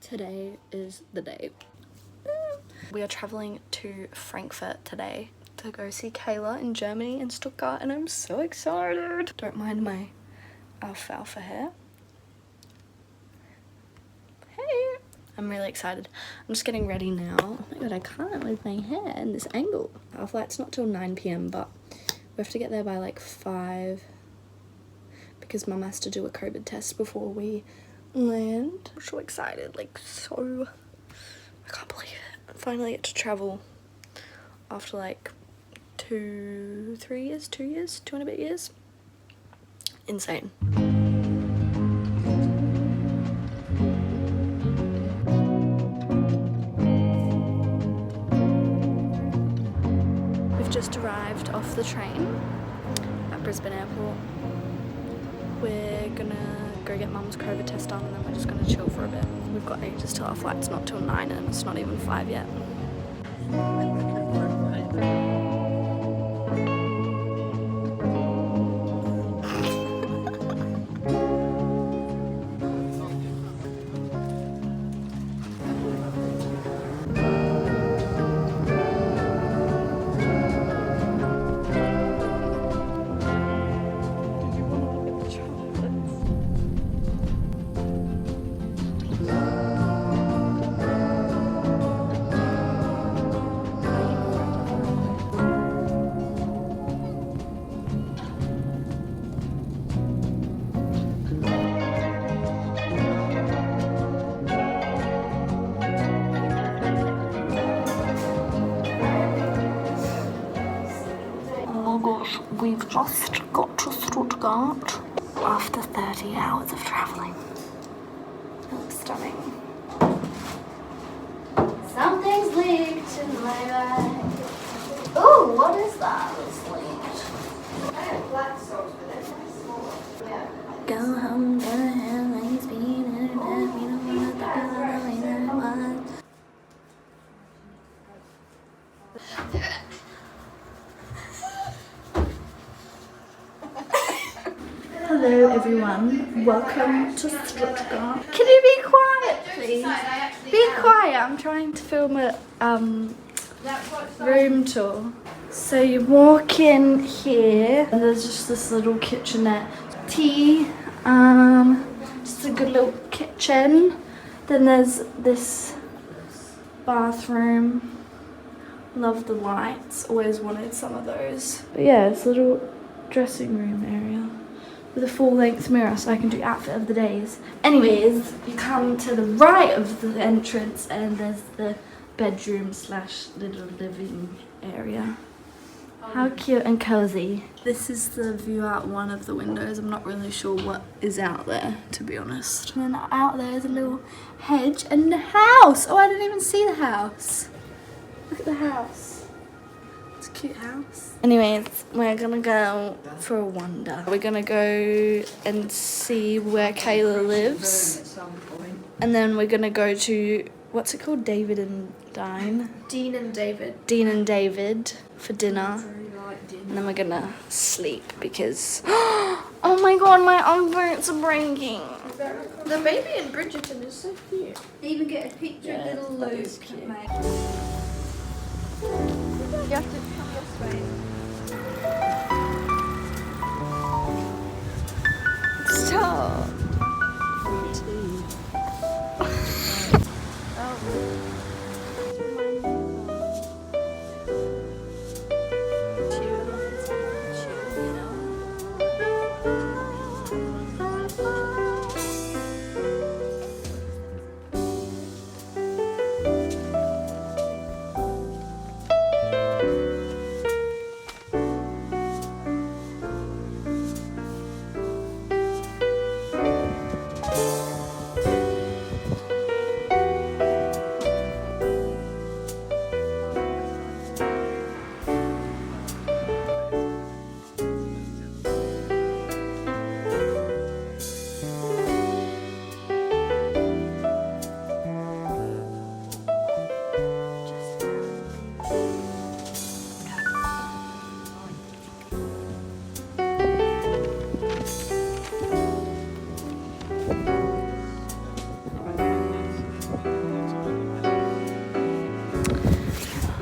Today is the day. We are traveling to Frankfurt today to go see Kayla in Germany in Stuttgart, and I'm so excited. Don't mind my alfalfa hair. Hey! I'm really excited. I'm just getting ready now. Oh my god, I can't with my hair in this angle. Our flight's not till 9 p.m, but we have to get there by like 5 because Mum has to do a COVID test before we land. I'm so excited, like so, I can't believe it. I finally get to travel after like 2 and a bit years. Insane. We've just arrived off the train at Brisbane Airport. We're gonna go get Mum's COVID test done, and then we're just gonna chill for a bit. We've got ages till our flight's not till 9 and it's not even 5 yet. We've just got to Stuttgart after 30 hours of travelling. It looks stunning. Something's leaked in my bag. Oh, what is that that's leaked? I have black socks, but they're pretty small. Yeah. Go home, go to hell, like it's been in a bed, we don't want to think about the way that it was. Hello everyone, welcome to Stuttgart. Can you be quiet please? Be quiet, I'm trying to film a room tour. So you walk in here and there's just this little kitchenette. Tea, just a good little kitchen. Then there's this bathroom. Love the lights, always wanted some of those. But yeah, it's a little dressing room area with a full-length mirror so I can do outfit of the days. Anyways, you come to the right of the entrance and there's the bedroom slash little living area. How cute and cozy. This is the view out one of the windows. I'm not really sure what is out there, to be honest. And then out there is a little hedge and the house. Oh, I didn't even see the house. Look at the house. It's a cute house. Anyways, we're gonna go for a wander. We're gonna go and see where Kayla lives. And then we're gonna go to, what's it called? David and Dine? Dean and David. Dean and David for dinner. And then we're gonna sleep because, oh my god, my armpits are breaking. The baby in Bridgerton is so cute. They even get a picture of little Luke. You have to come this way. Stop.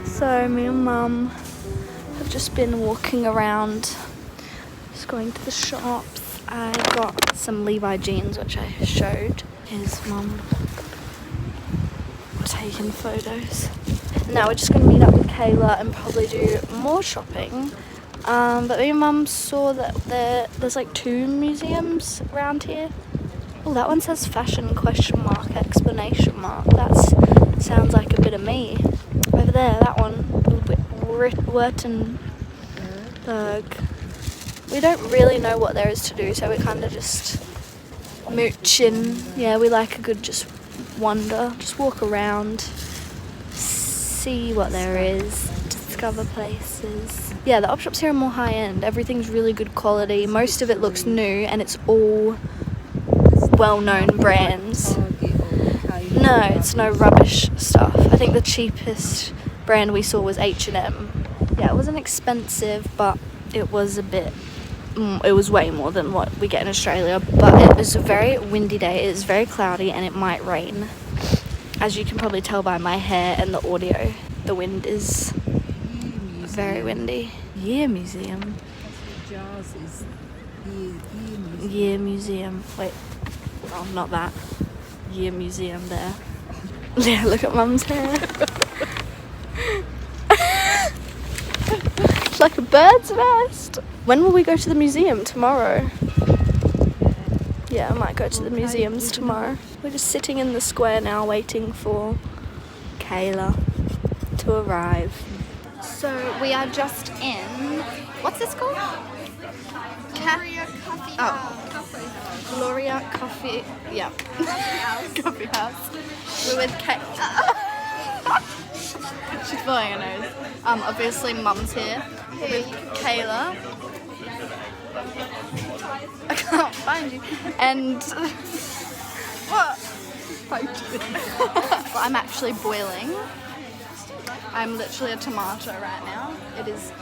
So me and Mum have just been walking around, just going to the shops. I got some Levi jeans, which I showed. Here's Mum taking photos. Now we're just going to meet up with Kayla and probably do more shopping. But me and Mum saw that there's like 2 museums around here. Oh, that one says fashion ? That sounds like a bit of me. Over there, that one, Württemberg. We don't really know what there is to do, so we kind of just mooching. Yeah, we like a good just wander, just walk around, see what there is, discover places. Yeah, the op shops here are more high end. Everything's really good quality. Most of it looks new, and it's all well-known brands. No, it's no rubbish stuff. I think the cheapest brand we saw was H&M. Yeah, it wasn't expensive, but it was it was way more than what we get in Australia. But it was a very windy day. It is very cloudy and it might rain. As you can probably tell by my hair and the audio, the wind is very windy. Year Museum. Year Museum. Wait. Oh, not that. Year Museum there. Yeah, look at Mum's hair. It's like a bird's nest. When will we go to the museum? Tomorrow. Yeah, I might go to the museums tomorrow. We're just sitting in the square now waiting for Kayla to arrive. So we are just in, what's this called? Gloria Coffee House. Gloria Coffee, yeah. Coffee House. We're with She's blowing her nose. Obviously Mum's here with Kayla. I can't find you. And what? Well, I'm actually boiling. I'm literally a tomato right now. It is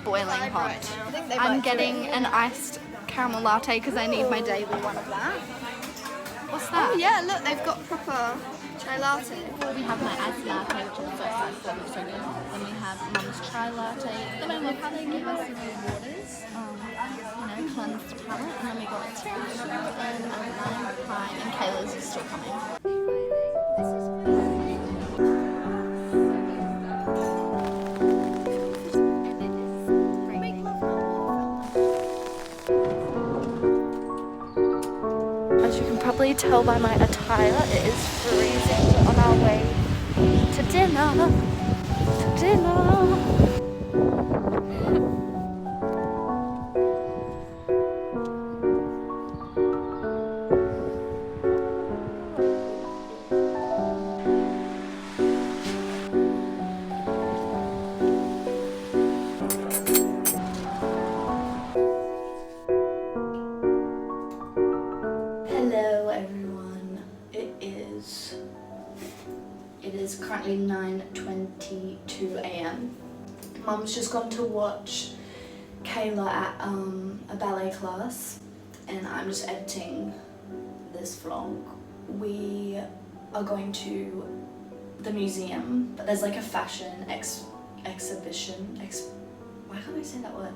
boiling hot. I'm getting an iced caramel latte because I need my daily one of that. What's that? Oh yeah, look, they've got proper chai latte. We have my iced latte, which is so good. Then we have Mum's chai latte. Then I love how they give us little waters, cleansed palate. And then we got tiramisu and a lime pie, and Kayla's is still coming. Probably tell by my attire, it is freezing. We're on our way to dinner. It is currently 9:22 a.m. Mum's just gone to watch Kayla at a ballet class, and I'm just editing this vlog. We are going to the museum, but there's like a fashion exhibition. Why can't I say that word?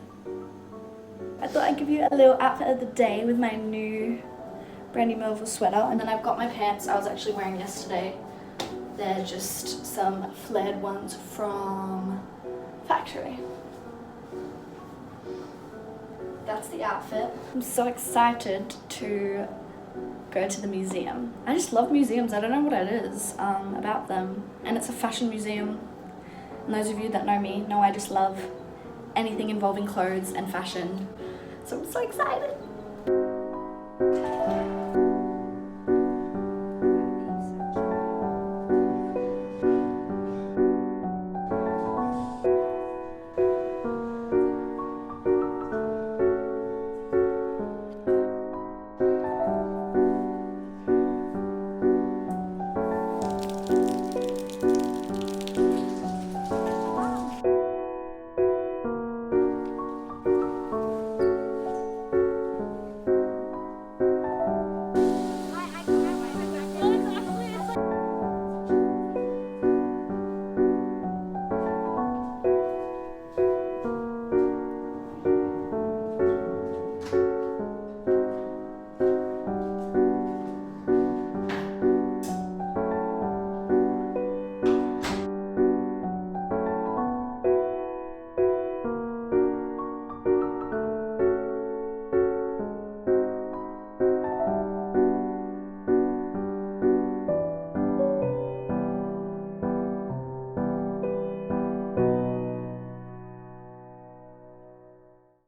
I thought I'd give you a little outfit of the day with my new Brandy Melville sweater, and then I've got my pants I was actually wearing yesterday. They're just some flared ones from Factory. That's the outfit. I'm so excited to go to the museum. I just love museums. I don't know what it is about them. And it's a fashion museum. And those of you that know me know I just love anything involving clothes and fashion. So I'm so excited.